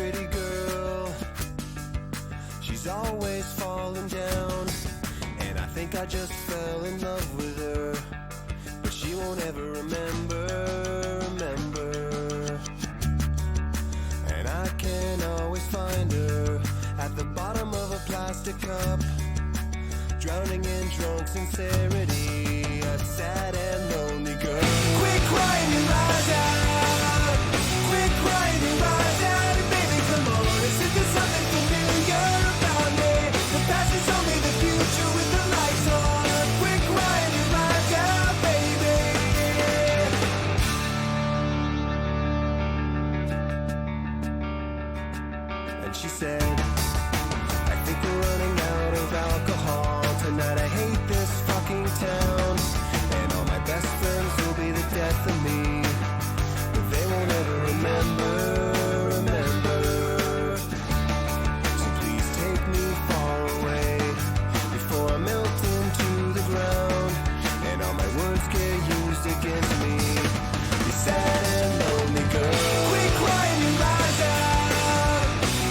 pretty girl. She's always falling down, and I think I just fell in love with her. But she won't ever remember. And I can always find her at the bottom of a plastic cup, drowning in drunk sincerity, a sad and lonely girl. Quit crying and rise out. Quit crying and rise out. And baby, come on, isn't there something familiar about me? The past is only the future with the lights on. Quit crying and rise out, baby. And she said, I think we're running out of alcohol tonight. I hate this fucking town, and all my best friends will be the death of me, but they won't ever remember. So please take me far away before I melt into the ground, and all my words get used against me. You sad and lonely girl. Quit crying and rise out.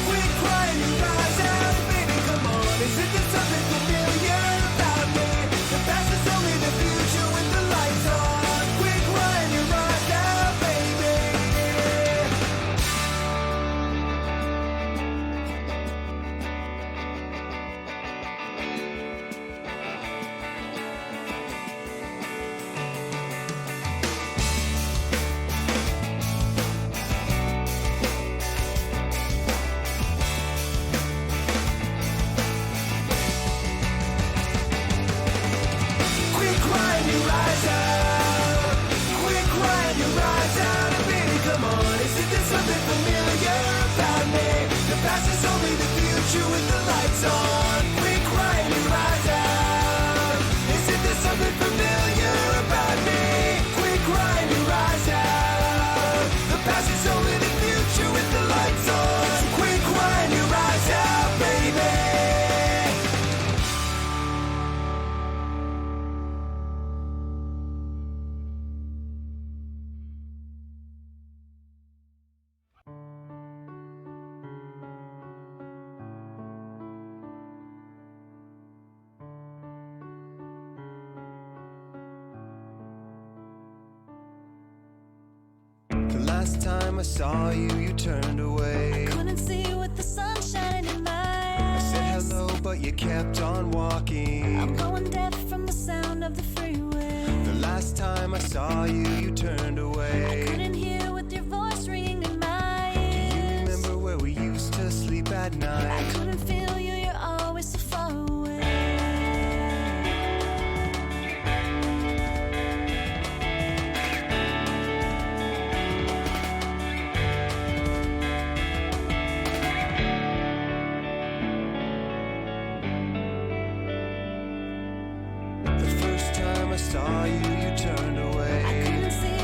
Quit crying and rise out. Baby, come on, isn't there something familiar about me? The past is only the future with the lights on. Quit crying and rise out, baby. Quit crying and rise out. Quit crying and rise out. And baby, come on, isn't there something familiar about me? The past is only the future with the lights on. Quit crying and rise out. Isn't there something familiar about me? Quit crying and rise out. The past is only the future with the lights on. So quit crying and rise out, baby. The last time I saw you, you turned away. Couldn't see with the sun shining in my I eyes. said hello, but you kept on walking. I'm going deaf from the sound of the freeway. The last time I saw you, you turned away. Couldn't hear with your voice ringing in my Do you ears. remember where we used to sleep at I night? couldn't feel you, you're always so far away. The first time I saw you, you turned away. I couldn't see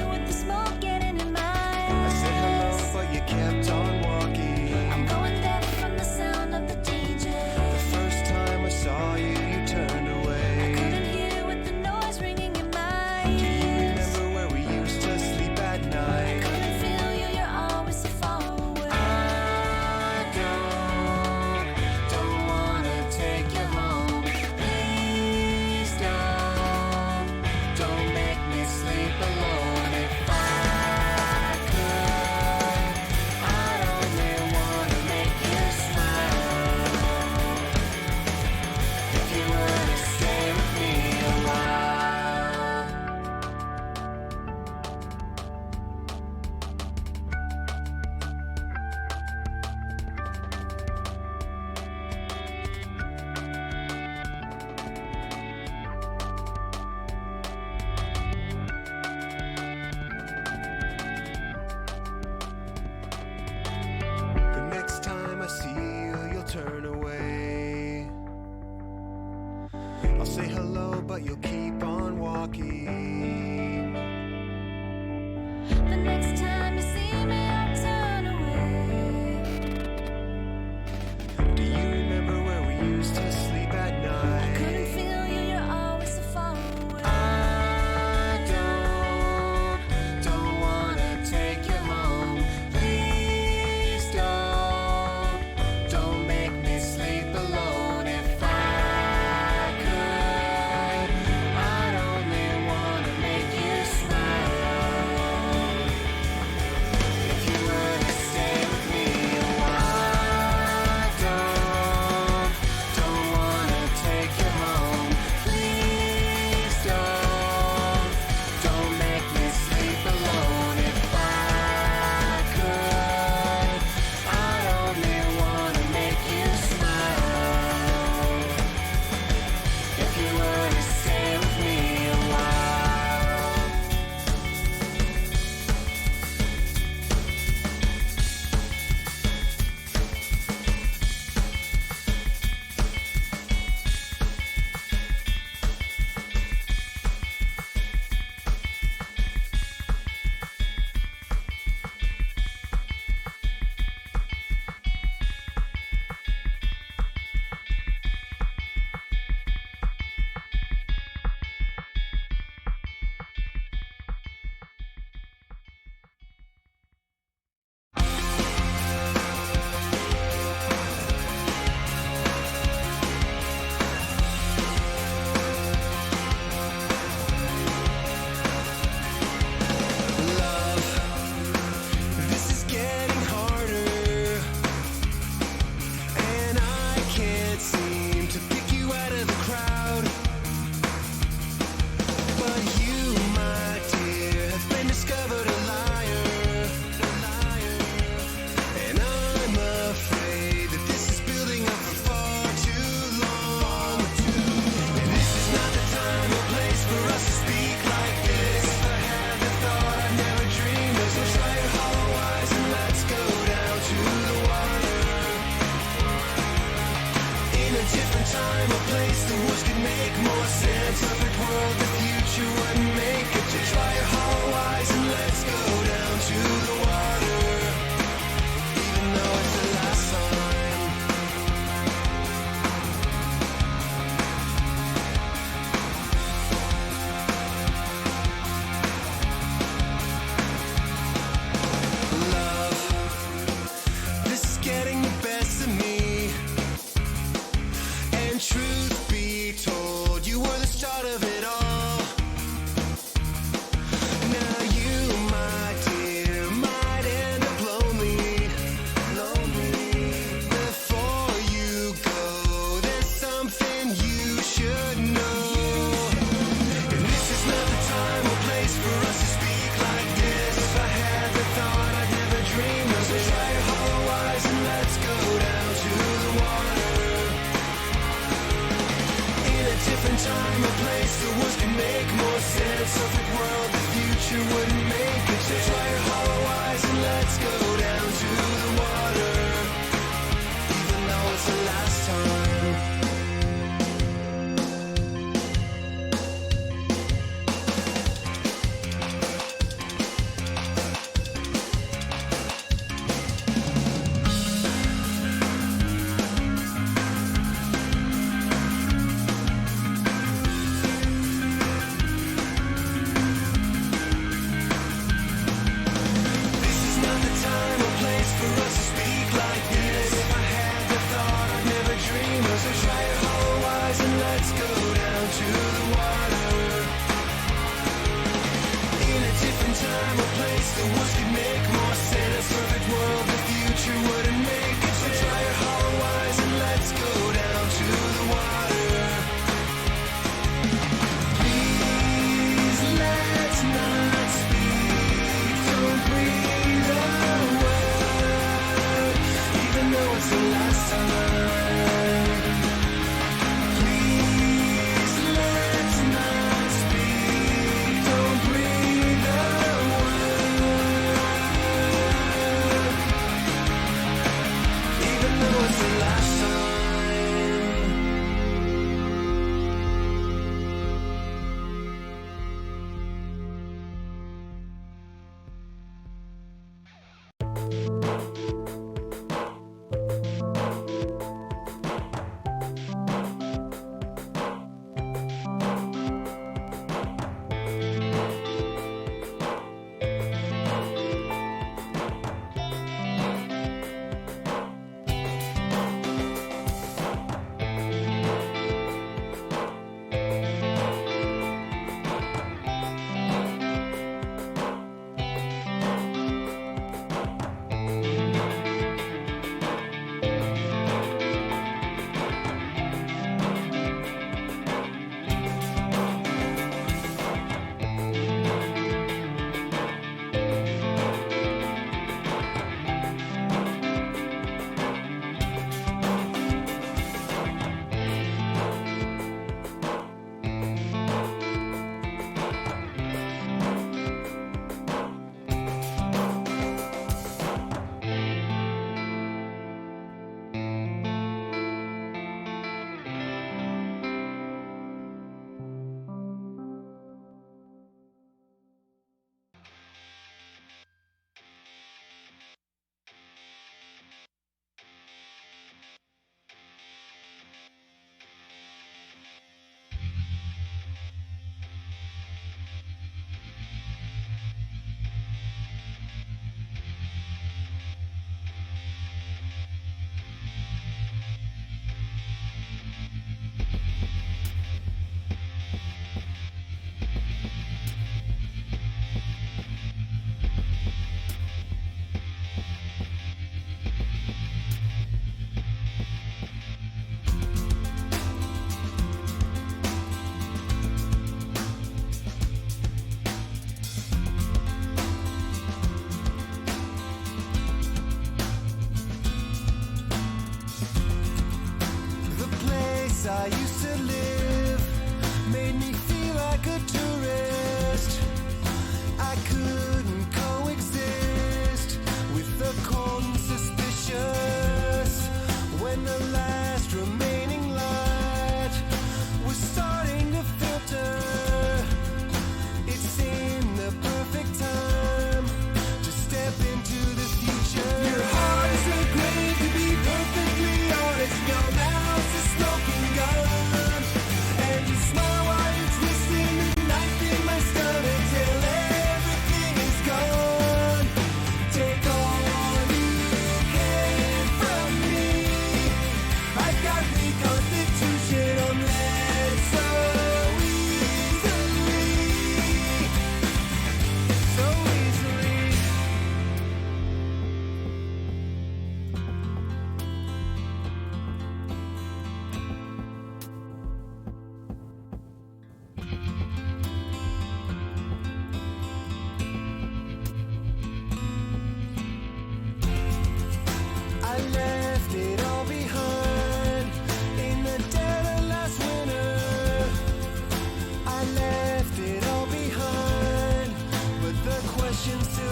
So dry your hollow eyes and let's go down to the water, even though it's the last time. This is not the time or place for us to speak like this. If I had the thought, I'd never dream of. So try your hollow eyes and let's go down to the water. In a different time or place, the words could make more sense. Perfect world, the future wouldn't make it. So try your hollow eyes and let's go down to the water. Please, let's not speak. Don't breathe a word, even though it's the last time. Please, let's not speak. Don't breathe a word, even though it's the last time. The place I used to live made me feel like a tourist. I couldn't coexist with the cold and suspicious when the last remaining light was starting to filter. It seemed the perfect time to step into the future. Your heart is a grave, to be perfectly honest. Your mouth's a smoking gun, and you smile while you're twisting the knife in my stomach till everything is gone. Take all you can from me. I've got reconstitution on lead so easily, so easily. I left it all behind in the dead of last winter. I left it all behind, but the question still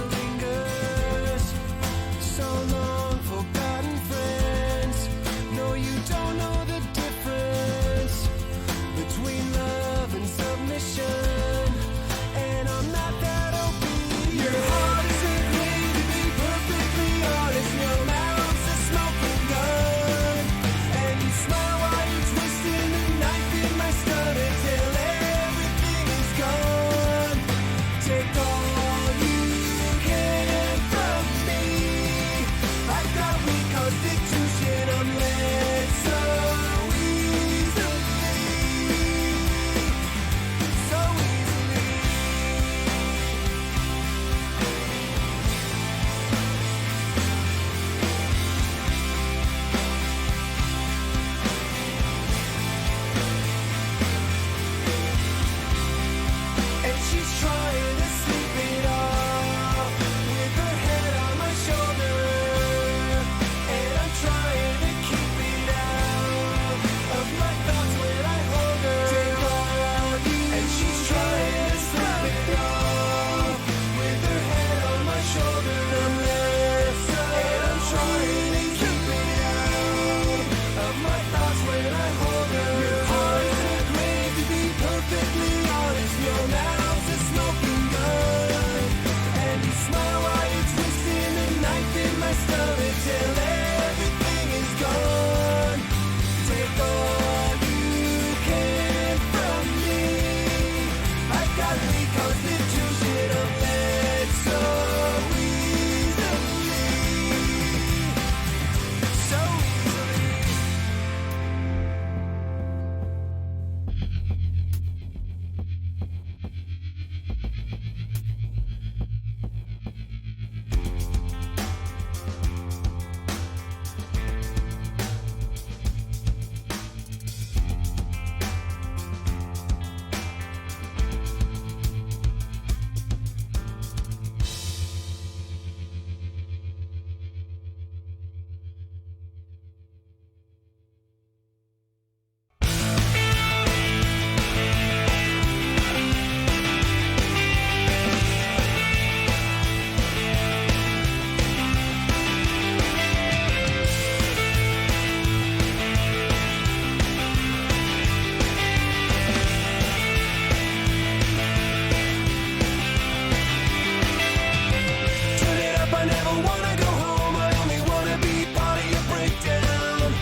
don't wanna go home, I only wanna be part of your breakdown.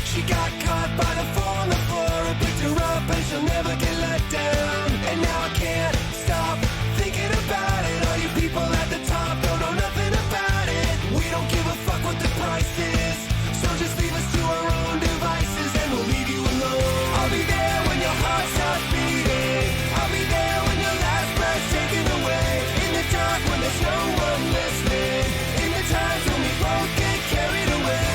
She got caught by the fall on the floor, I picked her up and she'll never get let down. And now I can't stop thinking about it. All you people at the top don't know nothing about it. We don't give a fuck what the price is, so just leave us to our own devices and we'll leave you alone. I'll be there when your heart stops beating, I'll be there when your last breath's taken away. In the dark when there's no one listening, in the times when we both get carried away.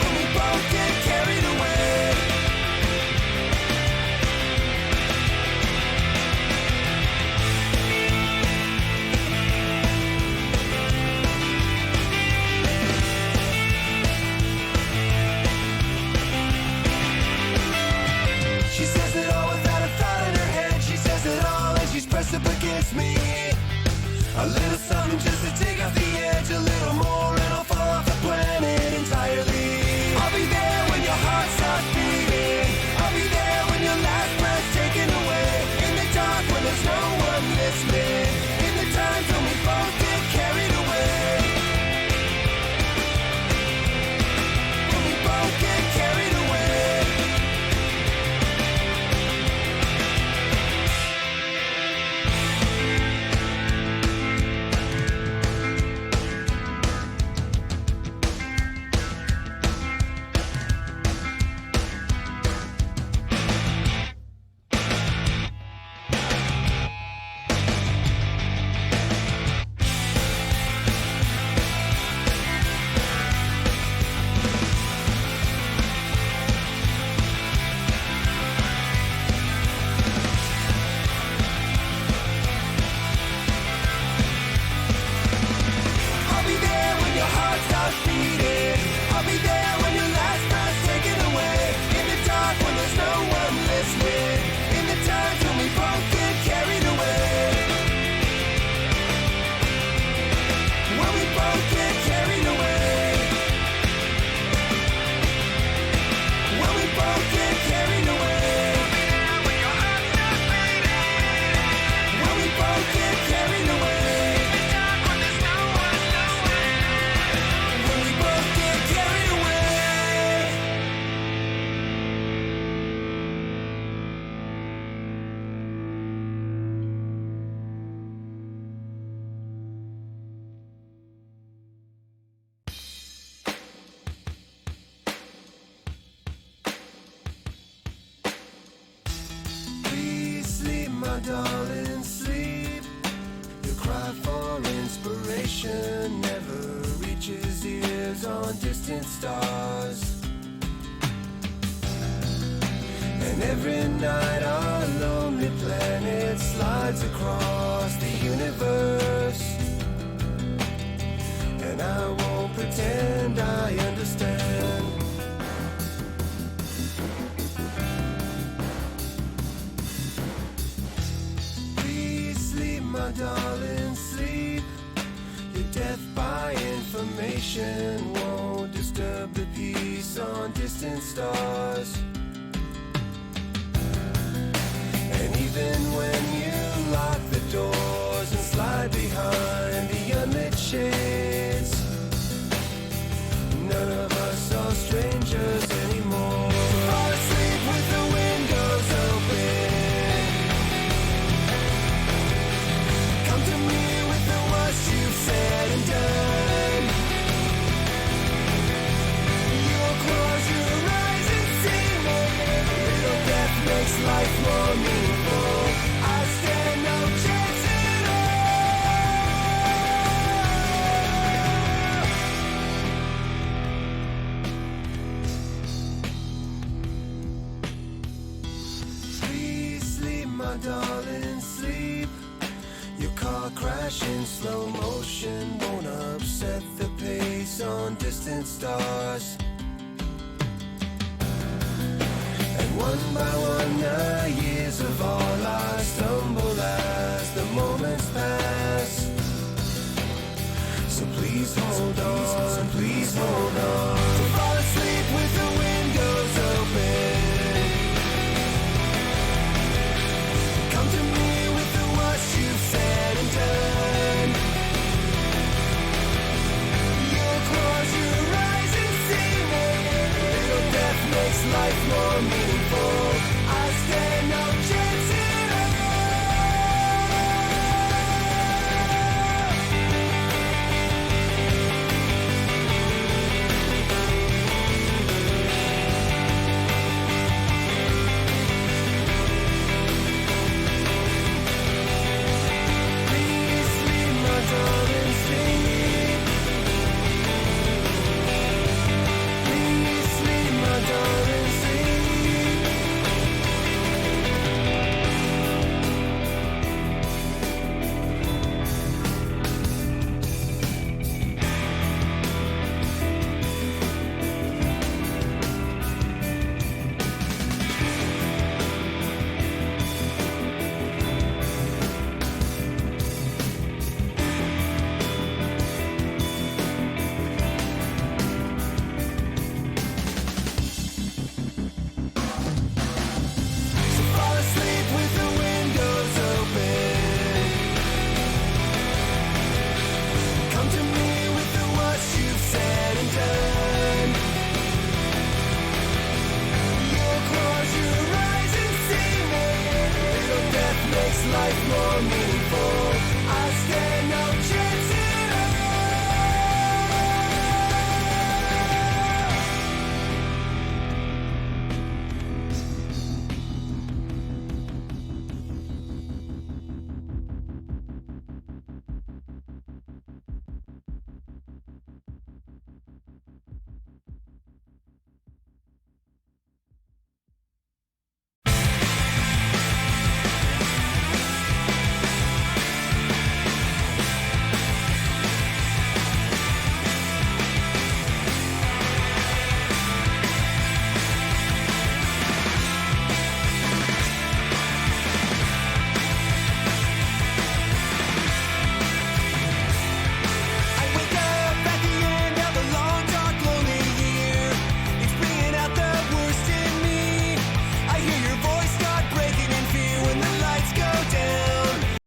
When we both get carried away. She says it all without a thought in her head. She says it all and she's pressed up against me. A little something just to take off the edge. A little more and I'll fall off the planet entirely. I'll be there when your heart stops beating, I'll be there when your last breath's taken away. In the dark when there's no one listening, in the times when we both get carried away. When we both get carried away. I'll be there when your heart stops beating, I'll be there when your last breath's taken away. In the dark when there's no one listening, in the times when we both get carried away. When we both get carried away. When we both get carried away. When your heart stops beating, when we both get carried away. When we both get carried away. Please sleep, my darling, sleep. Your cry for inspiration never reaches ears on distant stars. And every night our lonely planet slides across the universe. And I won't pretend I understand. Please sleep, my darling, sleep. Your death by information won't disturb the peace on distant stars. And even when you lock the doors and slide behind the unlit shades, none of us are strangers anymore. Fall asleep with the windows open. Come to me with the worst you've said and done. You'll close your eyes and see me. Little death makes life more meaningful. I stand no chance at all. Please sleep, my darling, sleep. Your car crash in slow motion won't upset the pace on distant stars. And one by one the years of our lives stumble as the moments pass. So please hold